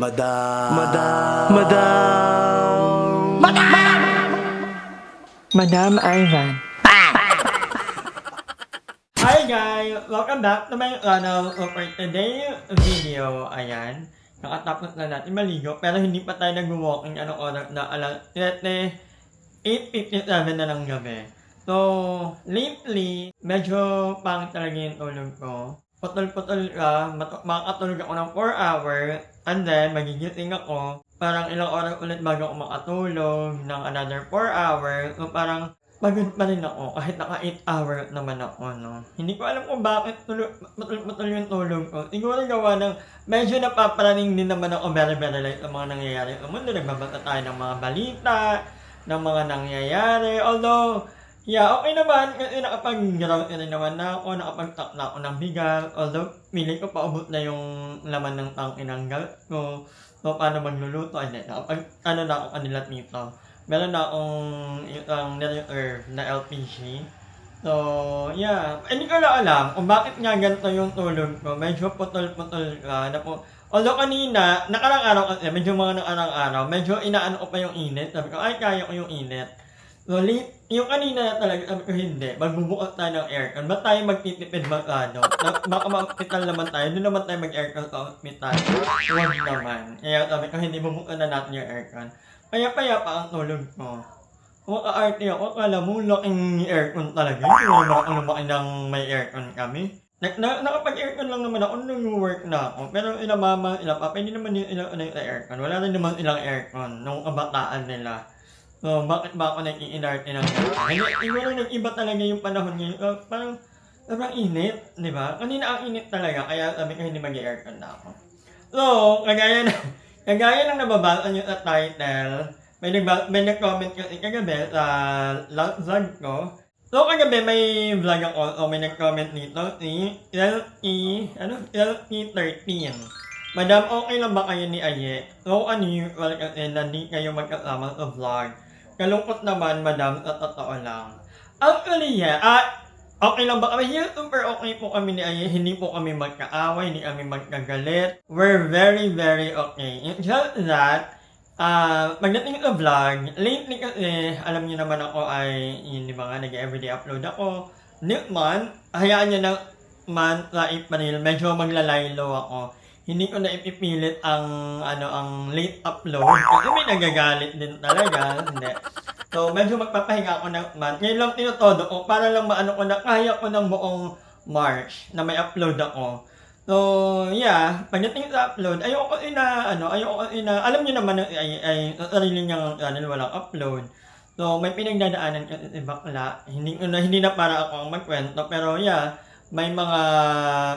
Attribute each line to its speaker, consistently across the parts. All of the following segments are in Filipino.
Speaker 1: Madam.
Speaker 2: Madam Ivan.
Speaker 3: Hi guys! Welcome back to my channel. So for today video, ayan, nakatapos na natin maligo pero hindi pa tayo nag-walking anong oras na alas 8:57 na ng gabi. So, lately, medyo pangit talaga yung tulog ko. Putol-putol ka, makakatulog ako ng 4 hours, and then magigising ako, parang ilang oras ulit bago ako makatulog ng another 4 hours. So parang pagod pa rin ako kahit naka 8 hours naman ako, no? Hindi ko alam kung bakit putol yung tulog ko. Siguro gawa ng medyo napaparaning din naman ako very late sa mga nangyayari sa mundo. Nagbabasa tayo ng mga balita, ng mga nangyayari. Although, yeah, okay naman kasi nakapag-ground na naman na ako, nakapag-stock na ako ng bigas. Although, pili ko paubot na yung laman ng tangke ng gas ko. So, paano magluluto? Hindi, ano na ako kanila dito. Meron na akong isang na-reserve na LPG. So, yeah. Hindi ko na alam kung bakit nga ganito yung tulog ko. Medyo putol-putol ka. Although kanina, nakarang araw kasi, medyo mga nakarang araw, medyo inaano ko pa yung init. Sabi ko, ay, kaya ko yung init. So, yung kanina talaga, sabi ko, hindi. Magbubukas tayo ng aircon. Ba't tayo magtitipid masyado? Baka ma-hospital naman tayo. Doon naman tayo mag-aircon sa hospital. Huwag naman. Kaya sabi ko, hindi bubukas na natin yung aircon. Paya-paya pa ang tulog ko. Kung ka-arte ako, akala mo laking aircon talaga. Hindi naman ako lumaki ng may aircon kami. Nakapag-aircon lang naman ako nung work na ako. Pero ilang mama, ilang papa, hindi naman yung ilang aircon. Wala rin naman ilang aircon nung kabataan nila. So, bakit ba ako nag-i-inarte ng aircon? Hindi, siguro nag-iba talaga yung panahon ngayon. Parang sobrang init, di ba? Kanina ang init talaga, kaya sabi ko hindi mag-aircon na ako. So, kagaya ng nababasa nyo sa title, may nag-comment kasi kagabi sa last vlog ko. So, kagabi may vlog ako, may nag-comment dito, si LE13. Madam, okay lang ba kayo ni Aye? So, unusual kasi na di kayo magkasama sa vlog. Kalungkot naman, madam, sa totoo lang. Actually, okay lang ba kami? Super okay po kami ni Aye. Hindi po kami magkaaway, hindi kami magkagalit. We're very okay. It's just that, pagdating sa vlog, lately kasi, alam niyo naman ako ay, di ba nga, nag-everyday upload ako. This month, hayaan niyo na month sa April, medyo maglalaylo ako. Hindi ko na ipipilit ang late upload kasi may nagagalit din talaga. Hindi. So, medyo magpapahinga ako ng month. Ngayon lang tinutodo ko para lang maano ko na kaya ko ng buong March na may upload ako. So, yeah, pagdating sa upload, ayoko alam niyo naman ay sarili niyang channel walang upload. So, may pinagdadaanan kasi si bakla. Hindi na para ako ang magkwento, pero yeah, may mga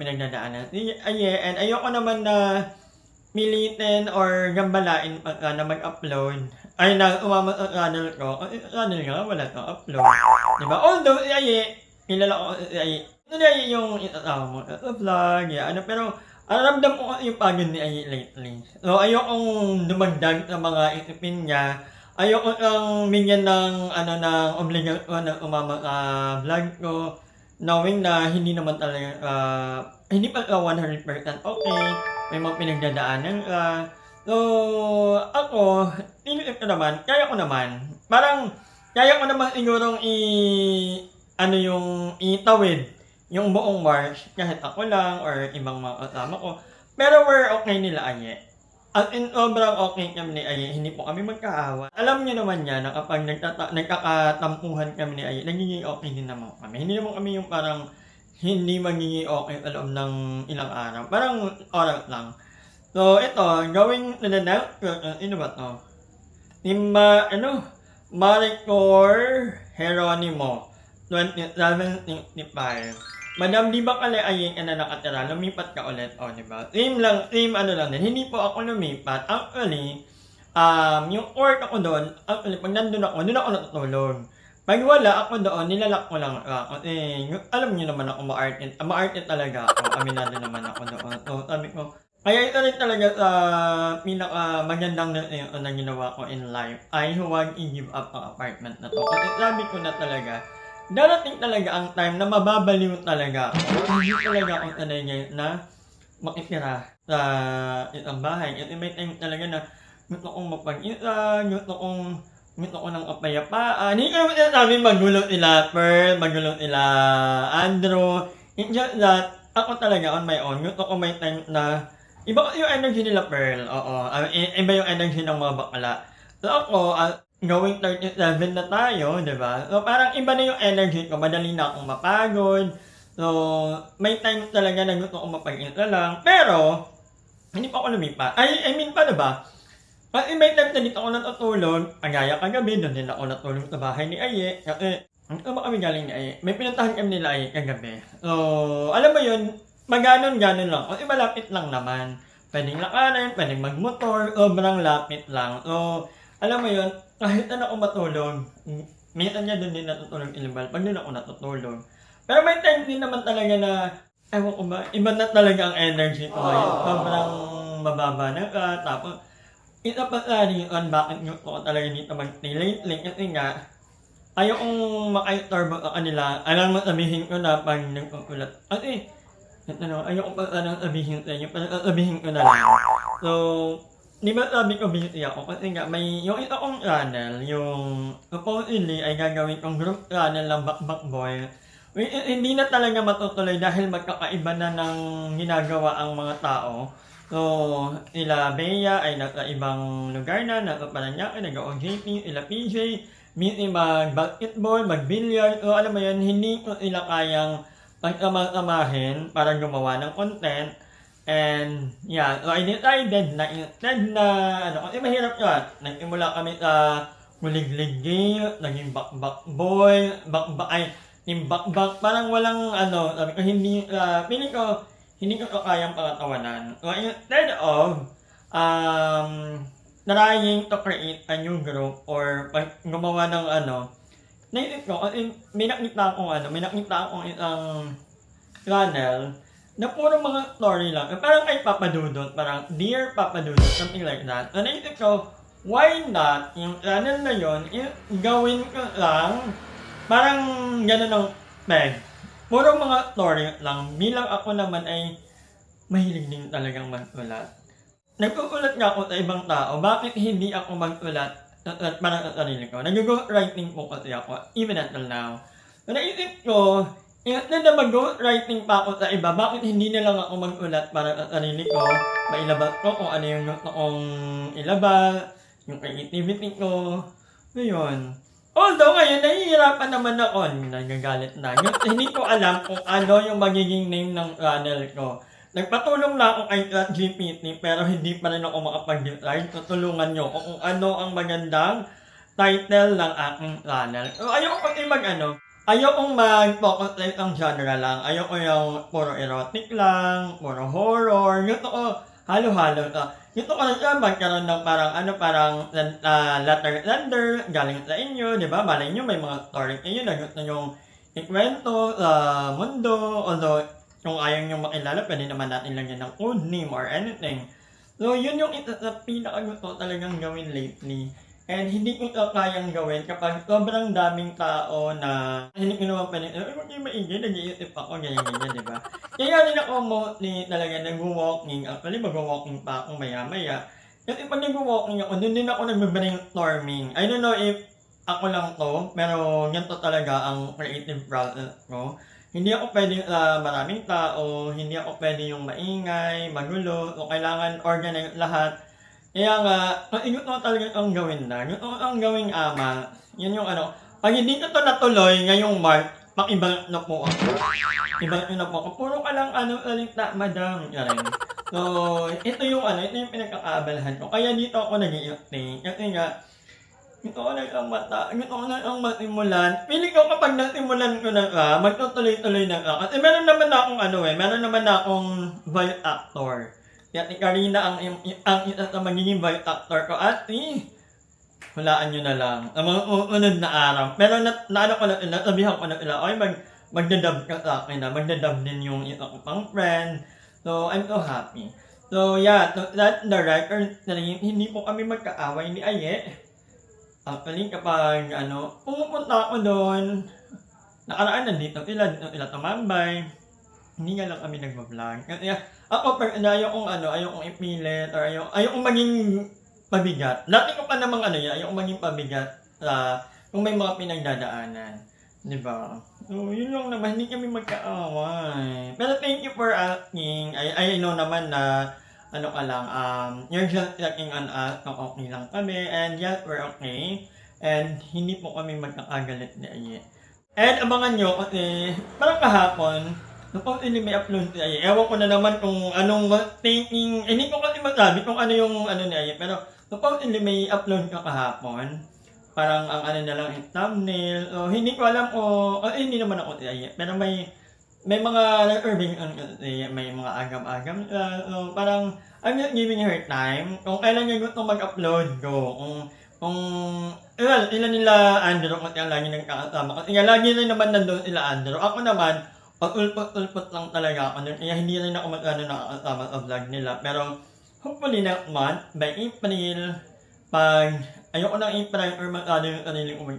Speaker 3: pinagdadaanan. And ayoko naman na militin or gambalain pagka na mag-upload. Ay, na umama sa channel ko. Kasi channel nga, wala kang upload. Diba? Although, si Aye, kilala ko si Aye. Ito ni Aye yung itatama mo sa vlog, pero ramdam ko kasi yung pagod ni Aye lately. So, ayokong dumagdag sa mga isipin niya. Ayoko kang bigyan ng obligasyon na umama sa vlog ko. Knowing na hindi naman talaga, hindi pa 100% okay, may mga pinagdadaanan ka. So, ako, inisip ko naman, kaya ko naman. Parang, kaya ko naman sigurong itawid yung buong March, kahit ako lang, or ibang mga kasama ko. Pero we're okay nila, Aye. As in, sobrang okay kami ni Aye, hindi po kami magkaawa. Alam niyo naman yan na kapag nagkakatampuhan kami ni Aye, nagiging okay din naman kami. Hindi naman kami yung parang hindi magiging okay sa loob ng ilang araw. Parang oras lang. So, ito, going to the next question, ba to? Maricor Geronimo, 2765. Madam, di ba kala Aye ka na nakatira? Lumipat ka ulit, diba? Same lang din. Hindi po ako lumipat. Actually, yung work ako doon, actually, pag nandun ako, doon ako natutulog. Pag wala ako doon, nilalak ko lang. Kasi, alam niyo naman ako ma-arte talaga ako. Aminado naman ako doon. So, sabi ko, kaya ito rin talaga sa magandang na ginawa ko in life ay huwag i-give up ang apartment na to. Kasi sabi ko na talaga, darating talaga ang time na mababaliw talaga ako. Hindi talaga ako talaga na makitira sa isang bahay. Kasi may time talaga na gusto kong mapag-isa, gusto ko ng kapayapaan. Hindi ko naman sinasabing magulo sila Pearl, magulo sila Andrew. It's just that, ako talaga on my own, gusto ko may time na iba kasi yung energy nila Pearl, oo. Iba yung energy ng mga bakla. So ako, going 37 na tayo, di ba? So parang iba na yung energy ko, madali na akong mapagod. So, may time talaga na gusto ko mapag-isa lang. Pero, hindi pa ako lumipat. I mean, paano ba? Kasi may time na dito ako natutulog, kagaya kagabi, doon din ako natulog sa bahay ni Aye. Kasi, ang ba kami galing ni Aye? May pinuntahan kami nila Aye kagabi. So, alam mo yun, maganon-ganon lang. Kasi malapit lang naman. Pwedeng lakarin, pwedeng magmotor, sobrang lapit lang. So, alam mo yun, kahit na ako matulog, minsan niya doon din natutulog ilibal, pag doon ako natutulog. Pero may time din naman talaga na, ewan ko ba, iba na talaga ang energy ko ngayon. Sobrang mababa na ka, tapos, isa pa sa reason bakit gusto ko talaga dito mag-stay lately, kasi nga, ayokong maka-istorbo sa kanila. Alam mo, sabihin ko na pag nagkukulat. Kasi, ayoko pa sana sabihin sa inyo, pero sabihin ko na lang. So, di ba sabi ko busy ako? Kasi nga, yung isa kong channel, yung supposedly ay gagawin kong group channel ng Bakbak Boy. Hindi na talaga matutuloy dahil magkakaiba na ng ginagawa ang mga tao. So, sila Bea ay nasa ibang lugar na, nasa Paranaque, nag-OJT, sila PJ, busy mag-basketball, mag-billiard. So, alam mo yun, hindi ko sila kayang pagkamasamahin para gumawa ng content. And, yeah, so I decided na instead na, kasi mahirap yun. Nagsimula kami sa hulig-ligi, naging bakbak boy, yung bakbak, parang walang, sabi ko, feeling ko, hindi ko kayang pangatawanan. So, instead of, trying to create a new group or gumawa ng naisip ko, kasi may nakita akong isang channel na puro mga story lang. Parang kay Papa Dudut, parang Dear Papa Dudut, something like that. So, naisip ko, why not, yung channel na yun, gawin ko lang, parang gano'n ang peg. Puro mga story lang, bilang ako naman ay mahilig din talagang magsulat. Nagsusulat nga ako sa ibang tao, bakit hindi ako magsulat parang sa sarili ko? Nag-ghostwriting po kasi ako, even until now. So, naisip ko, instead na mag-ghostwriting pa ako sa iba, bakit hindi na lang ako mag-ulat para sa sarili ko, mailabas ko kung ano yung gusto kong ilabas, yung creativity ko, yun. Although ngayon, nahihirapan naman ako, nagagalit na. Hindi ko alam kung ano yung magiging name ng channel ko. Nagpatulong na ako kay ChatGPT pero hindi pa rin ako makapag-decide. Tutulungan nyo kung ano ang magandang title ng aking channel. So, ayoko pati ayokong mag-focus sa isang genre lang. Ayoko yung puro erotic lang, puro horror. Gusto ko halo-halo. Gusto ko na siya magkaroon ng letter sender galing sa inyo, di ba? Malay nyo may mga story kayo na gusto nyong ikwento sa mundo. Although, kung ayaw nyo makilala, pwede naman natin lagyan ng code name or anything. So, yun yung isa sa pinakagusto talagang gawin lately. And hindi ko ito kayang gawin kapag sobrang daming tao na hindi ko naman pwede, huwag yung maingay, nag-iisip ako, ganyan-ganyan, di ba? Kaya rin ako mostly talaga nag-walking. Actually, mag-walking pa ako maya-maya. Kasi pag nag-walking ako, doon din ako nag-brainstorming. I don't know if ako lang to, pero ganito talaga ang creative process ko. Hindi ako pwede sa maraming tao, hindi ako pwede yung maingay, magulo, o kailangan organize lahat. Kaya nga, gusto ko talaga ang gawin na. Gusto ko ang gawing ama. Yan yung pag hindi ko ito natuloy ngayong March, pakibalik na po ako. Ibalik na po ako. Puro ka lang salita, madam. Yan. So, ito yung pinagkakaabalahan ko. Kaya dito ako nag-i-stay. Kasi nga, gusto ko na ang masimulan. Feeling ko kapag nasimulan ko na magtutuloy-tuloy na ka. Kasi meron naman akong voice actor. Kaya si Karina ang isa sa magiging voice actor ko at hulaan nyo na lang. Ang mga unod na araw. Pero sabihan ko na sila, okay, magdadub ka sa akin na. Magdadub din yung isa ko pang friend. So, I'm so happy. So, yeah, so that's the record. Hindi po kami magkaaway ni Aye. Actually, kapag pumupunta ako doon, nakaraan nandito sila tumambay. hindi nga lang kami nagba-vlog. Kasi ako ayokong ayokong ipilit or ayokong maging pabigat. Dati ko pa namang ayokong maging pabigat kung may mga pinagdadaanan. Di ba? So, yun lang naman, hindi kami magkaaway. Pero thank you for asking. I know naman na you're just checking on us kung okay lang kami. And yes, we're okay. And hindi po kami magkakagalit na iye. And abangan nyo kasi parang kahapon, nung hindi may upload si Aye, ewan ko na naman kung anong thinking, hindi ko kasi masabi kung ano yung ni Aye, pero nung hindi may upload ka kahapon, parang ang na lang yung thumbnail, so hindi ko alam kung, hindi naman ako si Aye, pero may mga urban may mga agam-agam, so parang I'm just giving her time, kung kailan niya gusto mag-upload ko, kung ilan nila Andrew kasi ang lagi nagkakasama, kasi nga lagi rin naman nandun sila Andrew, ako naman, pag-ulpot lang talaga ako nun, kaya hindi rin ako nakakasama sa vlog nila. Pero, hopefully next month, by April, ayoko ng April or yung sarili ko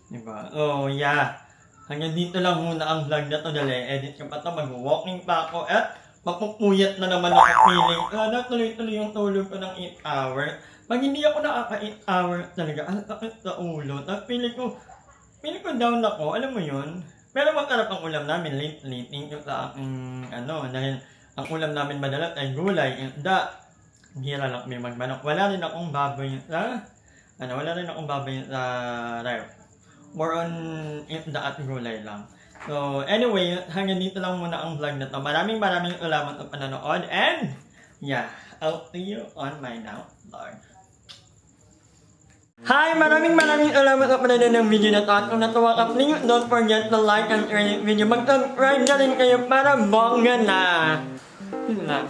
Speaker 3: diba? So, yeah. Hanggang dito lang muna ang vlog na to, dali, edit ko pa to, mag-walking pa ako, at mapupuyat na naman ako feeling. Tuloy-tuloy yung tulog ko ng 8 hours. Pag hindi ako nakaka-8 hours talaga, ang sakit sa ulo. At feeling ko down ako, alam mo yun? Pero masarap ang ulam namin lately. Thank you sa aking dahil ang ulam namin madalas ay gulay, isda. Hira lang kami magmanok. Wala rin akong baboy sa ref. More on isda at gulay lang. So anyway, hanggang dito lang muna ang vlog na to. Maraming salamat sa panonood and yeah, I'll see you on my now vlog. Hi! Maraming salamat sa panonood ng video na to. At kung natuwa ka, please don't forget to like and share this video. Mag-subscribe na rin kayo para bongga na. Yun lang.